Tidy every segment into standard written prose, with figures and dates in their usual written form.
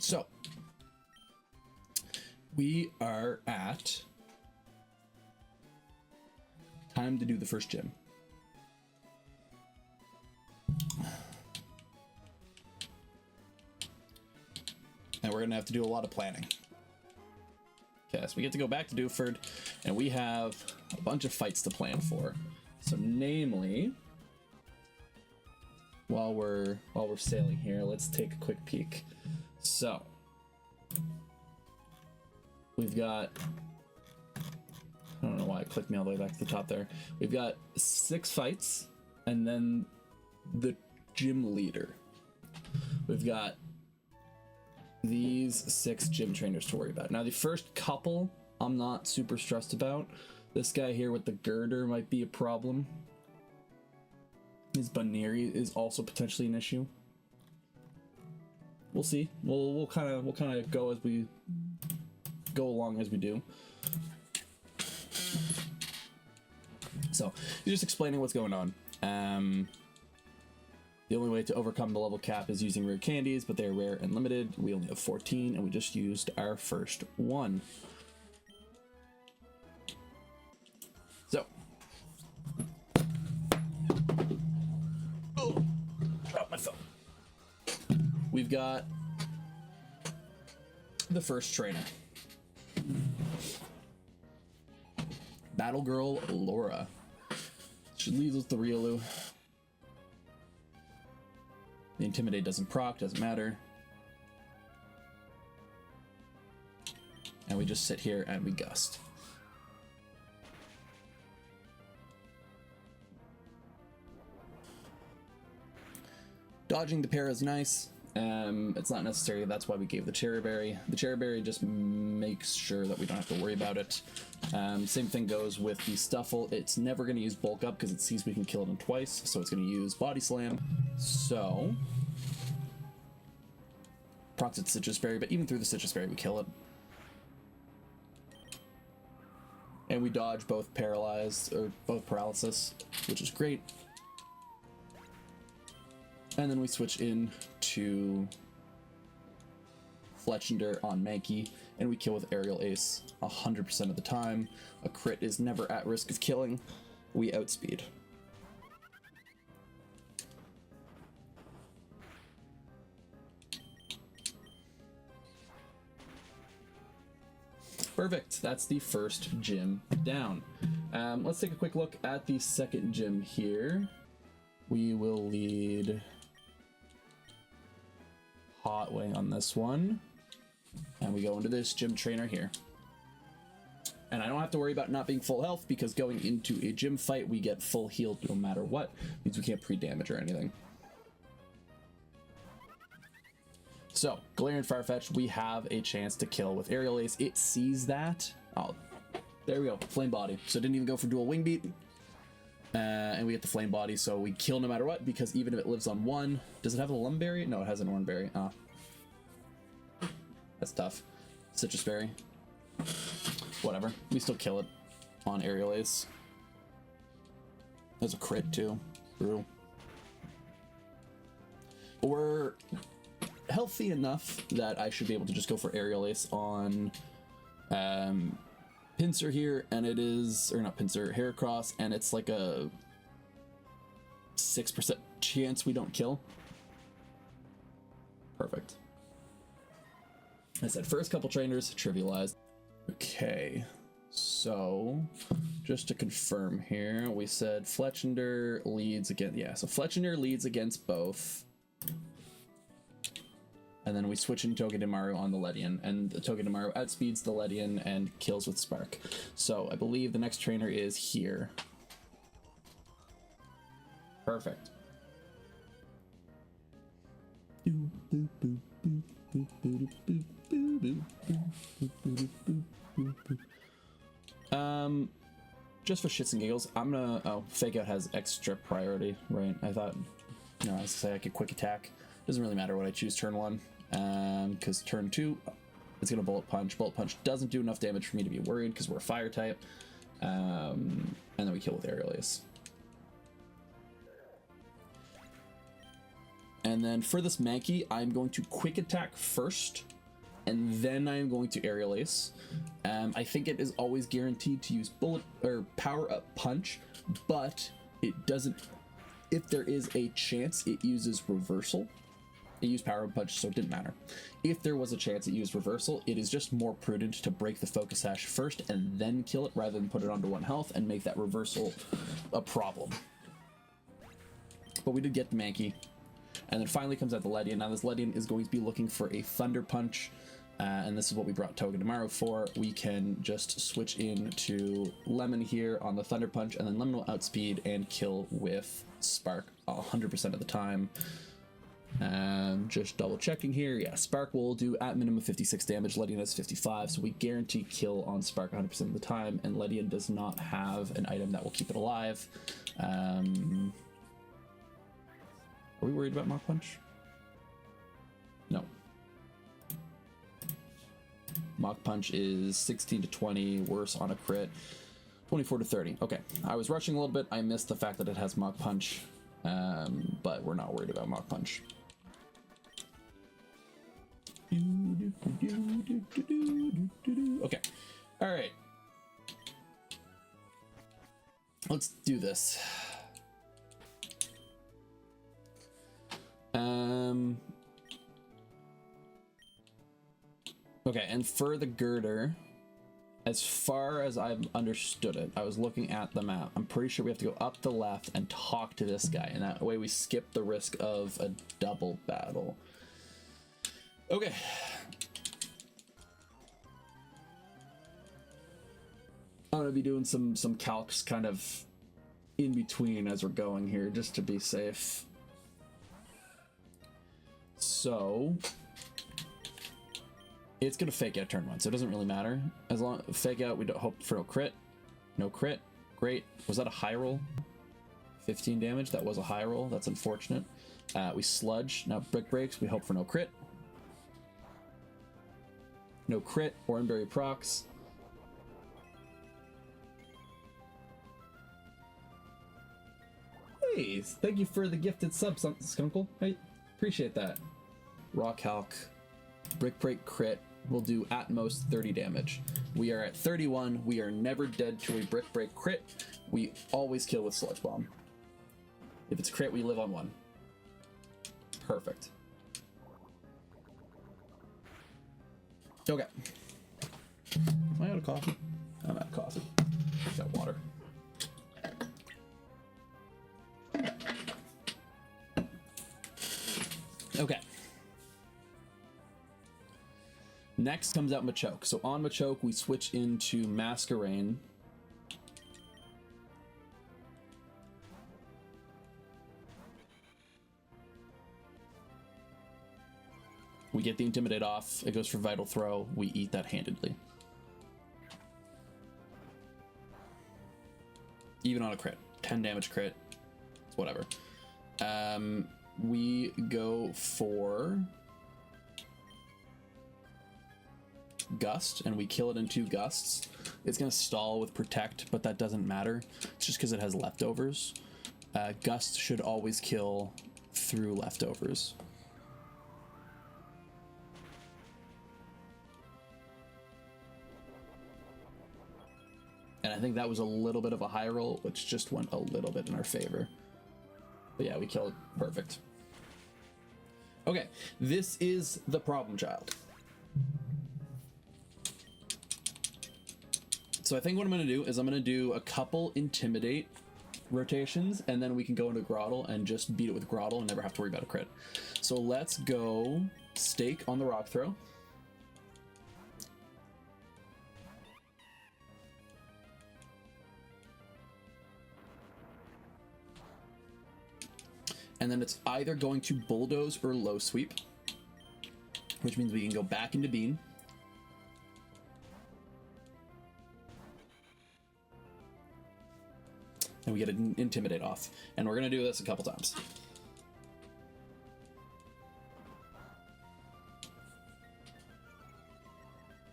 So we are at time to do the first gym. And we're gonna have to do a lot of planning. Okay, so we get to go back to Dewford, and we have a bunch of fights to plan for. So namely, while we're sailing here, let's take a quick peek. So we've got, I don't know why it clicked me all the way back to the top there. We've got 6 fights, and then the gym leader. We've got these 6 gym trainers to worry about. Now the first couple I'm not super stressed about. This guy here with the girder might be a problem. His Baneri is also potentially an issue. We'll see. We'll kind of go as we go along as we do. So he's just explaining what's going on. The only way to overcome the level cap is using rare candies, but they're rare and limited. We only have 14, and we just used our first one. So, oh, drop my phone. We've got the first trainer, Battle Girl Laura. She leads with the Riolu. The Intimidate doesn't proc, doesn't matter. And we just sit here and we gust. Dodging the para is nice. It's not necessary, that's why we gave the Cherry Berry. The Cherry Berry just makes sure that we don't have to worry about it. Same thing goes with the Stuffle. It's never going to use Bulk Up because it sees we can kill it twice, so it's going to use Body Slam. So, procs its Citrus Berry, but even through the Citrus Berry we kill it. And we dodge both paralysis, which is great. And then we switch in to Fletchender on Mankey, and we kill with Aerial Ace 100% of the time. A crit is never at risk of killing. We outspeed. Perfect, that's the first gym down. Let's take a quick look at the second gym here. We will lead Hot Wing on this one, and we go into this gym trainer here. And I don't have to worry about not being full health because going into a gym fight we get full healed no matter what. Means we can't pre-damage or anything. So Galarian Farfetch, we have a chance to kill with Aerial Ace. It sees that. Oh, there we go, Flame Body. So it didn't even go for dual wing beat. And we get the Flame Body, so we kill no matter what, because even if it lives on 1, does it have a Lumberry? No, it has an Oran Berry. Oh. That's tough. Citrus Berry. Whatever. We still kill it on Aerial Ace. There's a crit too. True. But we're healthy enough that I should be able to just go for Aerial Ace on Pinsir here, and it is, or not Pinsir, Heracross, and it's like a 6% chance we don't kill. Perfect. I said first couple trainers trivialized. Okay, so just to confirm here, we said Fletchender leads against, yeah, so Fletchender leads against both. And then we switch in Togedemaru on the Ledian, and the Togedemaru outspeeds the Ledian and kills with Spark. So I believe the next trainer is here. Perfect. Just for shits and giggles, I'm gonna, oh, Fake Out has extra priority, right? I thought, no, I was gonna say I could quick attack. Doesn't really matter what I choose turn 1, because turn 2, it's gonna Bullet Punch. Bullet Punch doesn't do enough damage for me to be worried because we're a fire type. And then we kill with Aerial Ace. And then for this Mankey, I'm going to quick attack first, and then I'm going to aerial ace. I think it is always guaranteed to use bullet or power up punch, but it doesn't. If there is a chance it uses reversal, it used power up punch, so it didn't matter. If there was a chance it used reversal, it is just more prudent to break the focus sash first and then kill it rather than put it onto 1 health and make that reversal a problem. But we did get the Mankey. And then finally comes out the Ledian. Now this Ledian is going to be looking for a Thunder Punch, and this is what we brought Togedemaru for. We can just switch into Lemon here on the Thunder Punch, and then Lemon will outspeed and kill with Spark 100% of the time. Just double checking here. Yeah, Spark will do at minimum 56 damage. Ledian has 55, so we guarantee kill on Spark 100% of the time, and Ledian does not have an item that will keep it alive. Are we worried about Mach Punch? No. Mach Punch is 16 to 20, worse on a crit. 24 to 30. Okay, I was rushing a little bit. I missed the fact that it has Mach Punch, but we're not worried about Mach Punch. Okay, all right. Let's do this. Okay, and for the girder, as far as I've understood it, I was looking at the map. I'm pretty sure we have to go up the left and talk to this guy, and that way we skip the risk of a double battle. Okay. I'm gonna be doing some calcs kind of in between as we're going here, just to be safe. So it's gonna fake out turn 1, so it doesn't really matter. As long fake out, we don't hope for no crit. No crit. Great. Was that a high roll? 15 damage. That was a high roll. That's unfortunate. We sludge. Now brick breaks. We hope for no crit. No crit. Oranberry procs. Hey, thank you for the gifted sub, Skunkle. I appreciate that. Raw calc. Brick break crit will do at most 30 damage. We are at 31. We are never dead to a brick break crit. We always kill with sludge bomb. If it's crit, we live on 1. Perfect. Okay. Am I out of coffee? I'm out of coffee. Got water. Okay. Next comes out Machoke. So on Machoke, we switch into Masquerain. We get the Intimidate off. It goes for Vital Throw. We eat that handedly. Even on a crit. 10 damage crit. It's whatever. We go for Gust, and we kill it in 2 gusts. It's gonna stall with Protect, but that doesn't matter. It's just because it has leftovers. Gust should always kill through leftovers. And I think that was a little bit of a high roll, which just went a little bit in our favor. But yeah, we killed it. Perfect. Okay, this is the problem child. So I think what I'm going to do is I'm going to do a couple Intimidate rotations, and then we can go into Groddle and just beat it with Groddle and never have to worry about a crit. So let's go Stake on the Rock Throw. And then it's either going to Bulldoze or Low Sweep, which means we can go back into Beam. And we get an Intimidate off. And we're going to do this a couple times.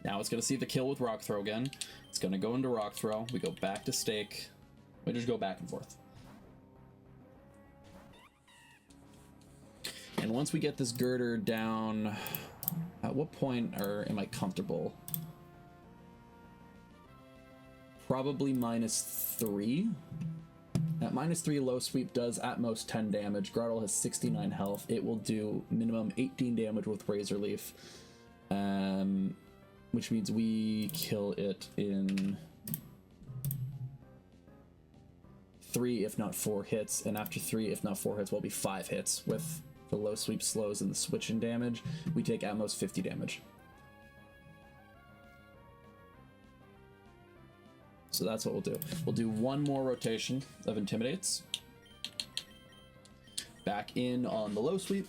Now it's going to see the kill with Rock Throw again. It's going to go into Rock Throw. We go back to Stake. We just go back and forth. And And once we get this girder down, at what point am I comfortable? Probably -3. At -3, low sweep does at most 10 damage. Grottle has 69 health. It will do minimum 18 damage with Razor Leaf, which means we kill it in 3, if not 4 hits. And after 3, if not 4 hits, will be 5 hits. With the low sweep slows and the switch in damage, we take at most 50 damage. So that's what we'll do. We'll do one more rotation of Intimidates. Back in on the low sweep.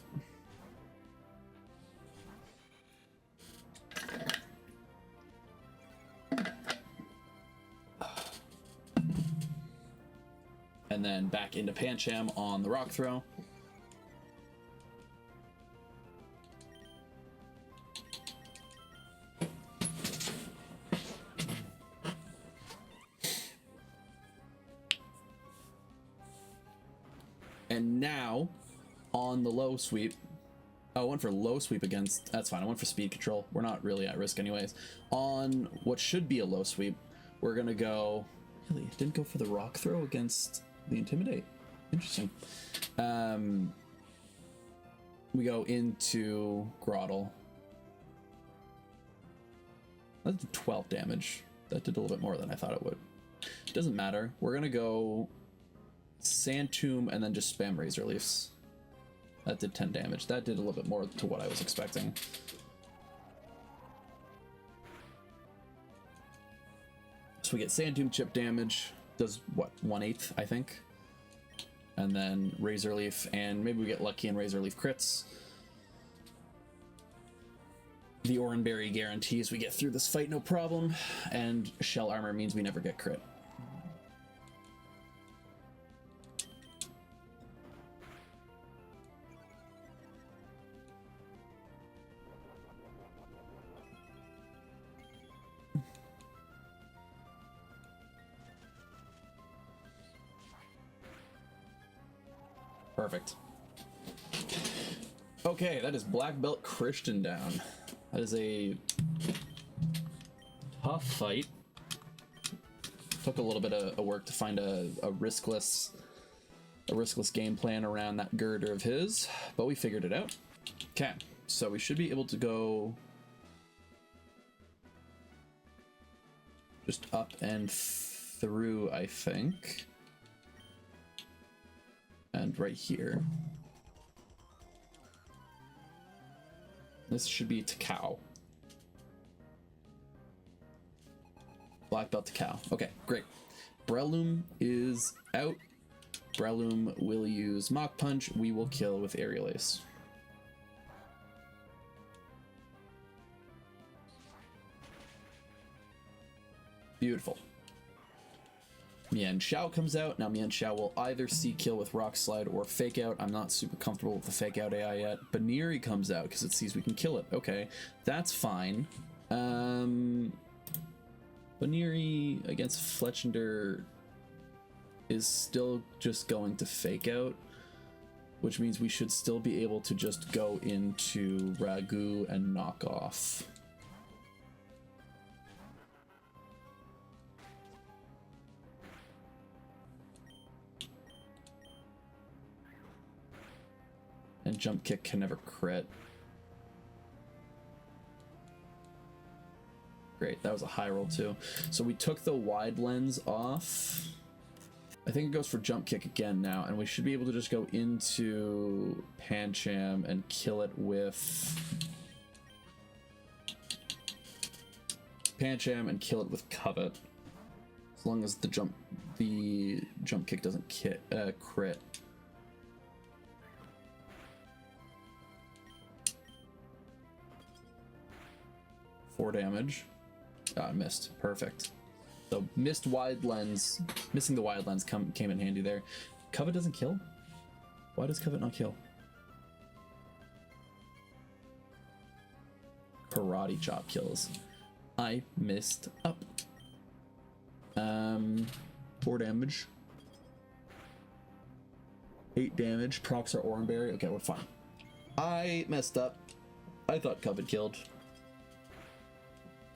And then back into Pancham on the rock throw. And now, on the low sweep, oh, I went for low sweep against, that's fine, I went for speed control. We're not really at risk anyways. On what should be a low sweep, we're gonna go, really, didn't go for the rock throw against the Intimidate. Interesting. We go into Grottle. That did 12 damage. That did a little bit more than I thought it would. Doesn't matter. We're gonna go Sand Tomb and then just spam Razor Leafs. That did 10 damage. That did a little bit more to what I was expecting. So we get Sand Tomb chip damage. Does what, 1/8, I think. And then Razor Leaf, and maybe we get lucky and Razor Leaf crits. The Oranberry guarantees we get through this fight no problem, and Shell Armor means we never get crit. Perfect. Okay, that is Black Belt Christian down. That is a tough fight. Took a little bit of work to find a riskless game plan around that girder of his, but we figured it out. Okay, so we should be able to go just up and through, I think. And right here. This should be Takao. Black Belt Takao. Okay, great. Breloom is out. Breloom will use Mach Punch. We will kill with Aerial Ace. Beautiful. Mian Xiao comes out. Now Mian Xiao will either C-kill with Rock Slide or Fake Out. I'm not super comfortable with the Fake Out AI yet. Baniri comes out because it sees we can kill it. Okay, that's fine. Baniri against Fletchender is still just going to Fake Out, which means we should still be able to just go into Ragu and knock off. And Jump Kick can never crit. Great, that was a high roll too. So we took the wide lens off. I think it goes for Jump Kick again now, and we should be able to just go into Pancham and kill it with Pancham and kill it with Covet. As long as the jump kick doesn't crit. 4 damage. I missed. Perfect. So missing the wide lens came in handy there. Covet doesn't kill? Why does Covet not kill? Karate Chop kills. I missed up. 4 damage. 8 damage. Procs are Oranberry. Okay, we're fine. I messed up. I thought Cub had killed.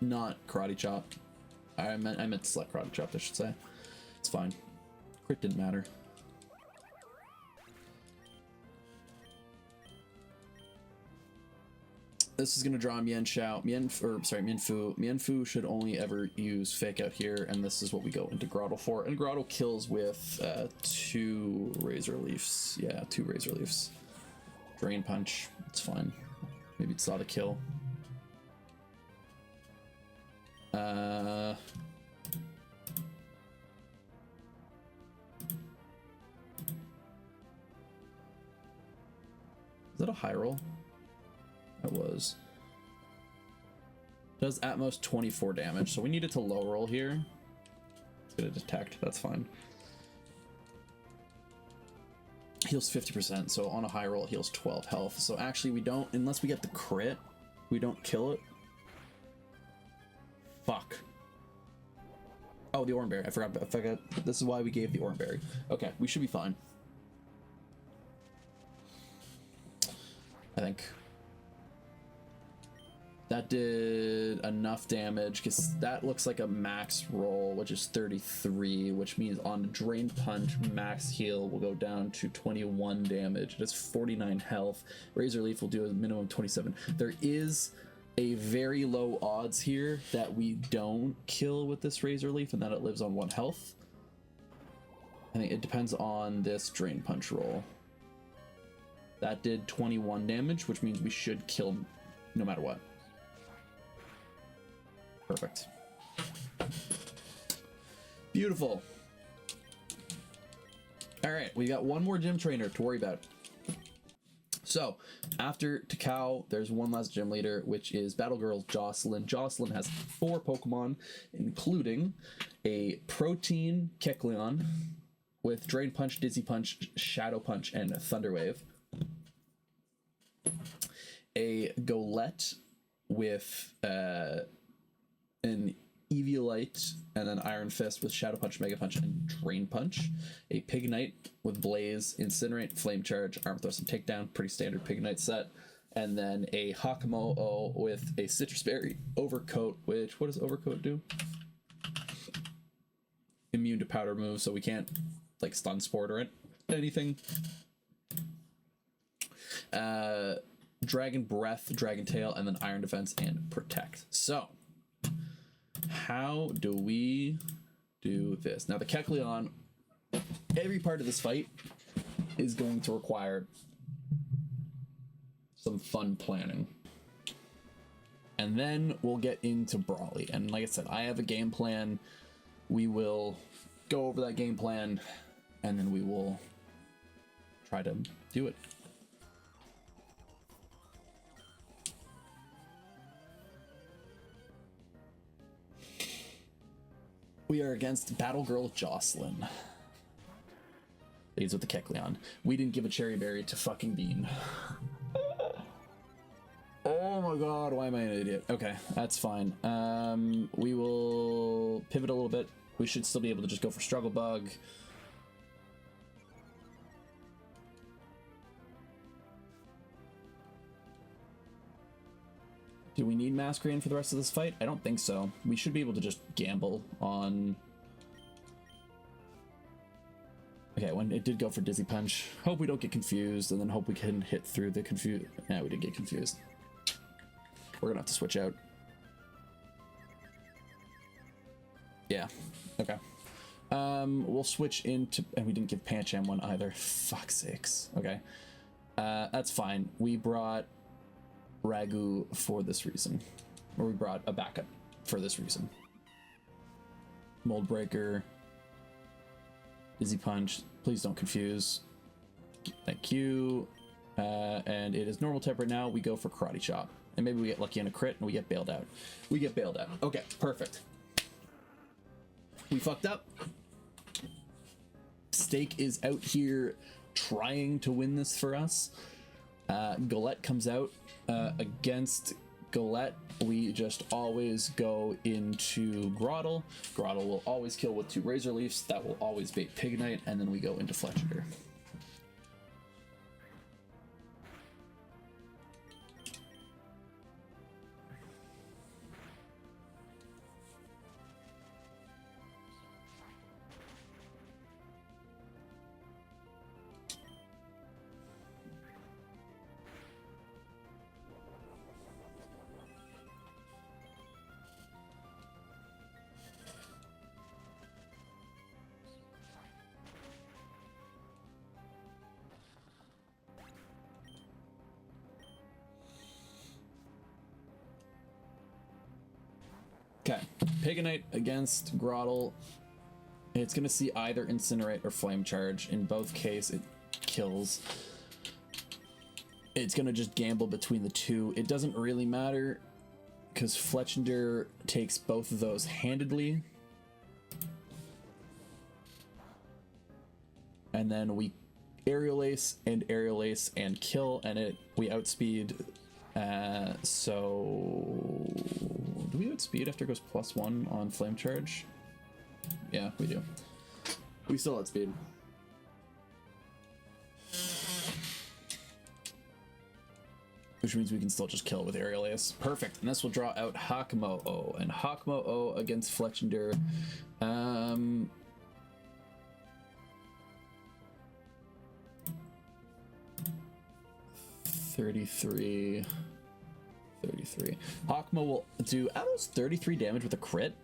Not Karate Chop. I meant to select Karate Chop, I should say. It's fine. Crit didn't matter. This is gonna draw Mienshao. Mienfu. Mienfu should only ever use Fake Out here, and this is what we go into Grottle for. And Grottle kills with 2 Razor Leafs. Yeah, 2 Razor Leafs. Drain Punch. It's fine. Maybe it saw the kill. Is that a high roll? It was. Does at most 24 damage, so we need it to low roll here. It's gonna detect, that's fine. Heals 50%, so on a high roll it heals 12 health. So actually we don't, unless we get the crit, we don't kill it. Fuck. Oh, the Oranberry, I forgot. This is why we gave the Oranberry. Okay, we should be fine. I think. That did enough damage because that looks like a max roll, which is 33, which means on Drain Punch, max heal will go down to 21 damage. It has 49 health. Razor Leaf will do a minimum 27. There is a very low odds here that we don't kill with this Razor Leaf and that it lives on 1 health. I think it depends on this Drain Punch roll. That did 21 damage, which means we should kill no matter what. Perfect. Beautiful. All right, we got one more gym trainer to worry about. So after Takao, there's one last gym leader, which is Battle Girl Jocelyn. Jocelyn has 4 Pokemon, including a Protein Kecleon with Drain Punch, Dizzy Punch, Shadow Punch, and Thunder Wave. A Golett with an Eviolite and an Iron Fist with Shadow Punch, Mega Punch, and Drain Punch. A Pignite with Blaze, Incinerate, Flame Charge, Arm Thrust, and Takedown. Pretty standard Pignite set. And then a Hawkmoe with a Citrus Berry Overcoat, which, what does Overcoat do? Immune to powder moves, so we can't like stun Sport or anything. Dragon Breath, Dragon Tail, and then Iron Defense and Protect. So how do we do this? Now the Kecleon, every part of this fight is going to require some fun planning. And then we'll get into Brawly. And like I said, I have a game plan. We will go over that game plan and then we will try to do it. We are against Battle Girl Jocelyn. Leads with the Kecleon. We didn't give a Cherry Berry to fucking Bean. Oh my god, why am I an idiot? Okay, that's fine. We will pivot a little bit. We should still be able to just go for Struggle Bug. Do we need Masquerain for the rest of this fight? I don't think so. We should be able to just gamble on... Okay, when it did go for Dizzy Punch. Hope we don't get confused, and then hope we can hit through the confused... Yeah, we did get confused. We're gonna have to switch out. Yeah, okay. We'll switch into... And we didn't give Pancham one either. Fuck's sakes. Okay. That's fine. We brought Ragu for this reason. Or we brought a backup for this reason. Mold Breaker. Dizzy Punch. Please don't confuse. Thank you. And it is normal type right now. We go for Karate Chop. And maybe we get lucky on a crit and we get bailed out. We get bailed out. Okay, perfect. We fucked up. Stake is out here trying to win this for us. Golett comes out. Against Golett, we just always go into Grottle. Grottle will always kill with 2 Razor Leafs. That will always bait Pignite, and then we go into Fletcher. Okay, Paganite against Grottle. It's gonna see either Incinerate or Flame Charge. In both case, it kills. It's gonna just gamble between the two. It doesn't really matter because Fletchender takes both of those handedly. And then we Aerial Ace and kill, and we outspeed. So do we outspeed after it goes +1 on Flame Charge? Yeah, we do. We still outspeed. Which means we can still just kill it with Aerial Ace. Perfect. And this will draw out Hakamo-O. And Hakamo-O against Fletchender. 33. Hakamo will do almost 33 damage with a crit.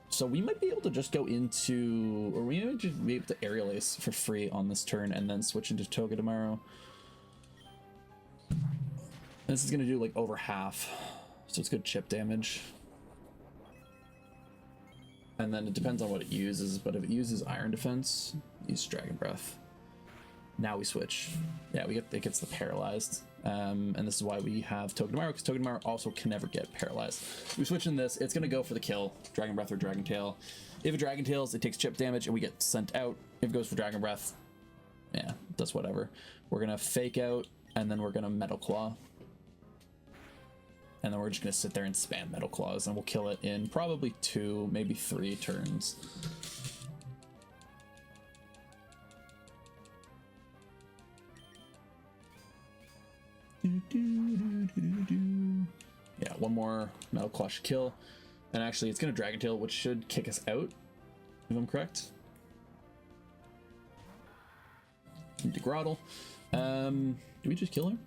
So we might be able to just go into, or we might just be able to Aerial Ace for free on this turn and then switch into Togedemaru. This is gonna do like over half, so it's good chip damage. And then it depends on what it uses, but if it uses Iron Defense, use Dragon Breath. Now we switch. Yeah, it gets the paralyzed. And this is why we have Togedemaru, because Togedemaru also can never get paralyzed. We switch in this, it's gonna go for the kill, Dragon Breath or Dragon Tail. If it Dragon Tails, it takes chip damage and we get sent out. If it goes for Dragon Breath, yeah, it does whatever. We're gonna Fake Out, and then we're gonna Metal Claw. And then we're just gonna sit there and spam Metal Claws, and we'll kill it in probably 2, maybe 3 turns. Yeah, one more Metal Claw should kill. And actually, it's gonna Dragon Tail, which should kick us out, if I'm correct. Into Grottle. Do we just kill her?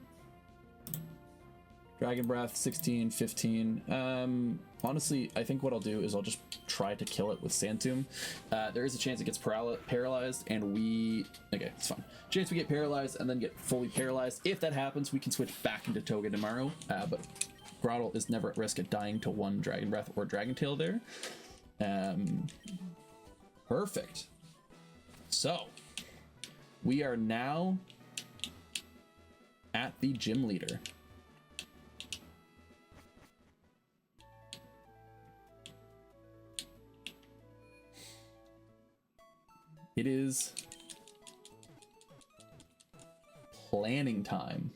Dragon Breath, 16, 15. Honestly, I think what I'll do is I'll just try to kill it with Sand Tomb. There is a chance it gets paralyzed, and we... Okay, it's fine. Chance we get paralyzed and then get fully paralyzed. If that happens, we can switch back into Togedemaru, but Grottle is never at risk of dying to one Dragon Breath or Dragon Tail there. Perfect. So, we are now at the gym leader. It is planning time.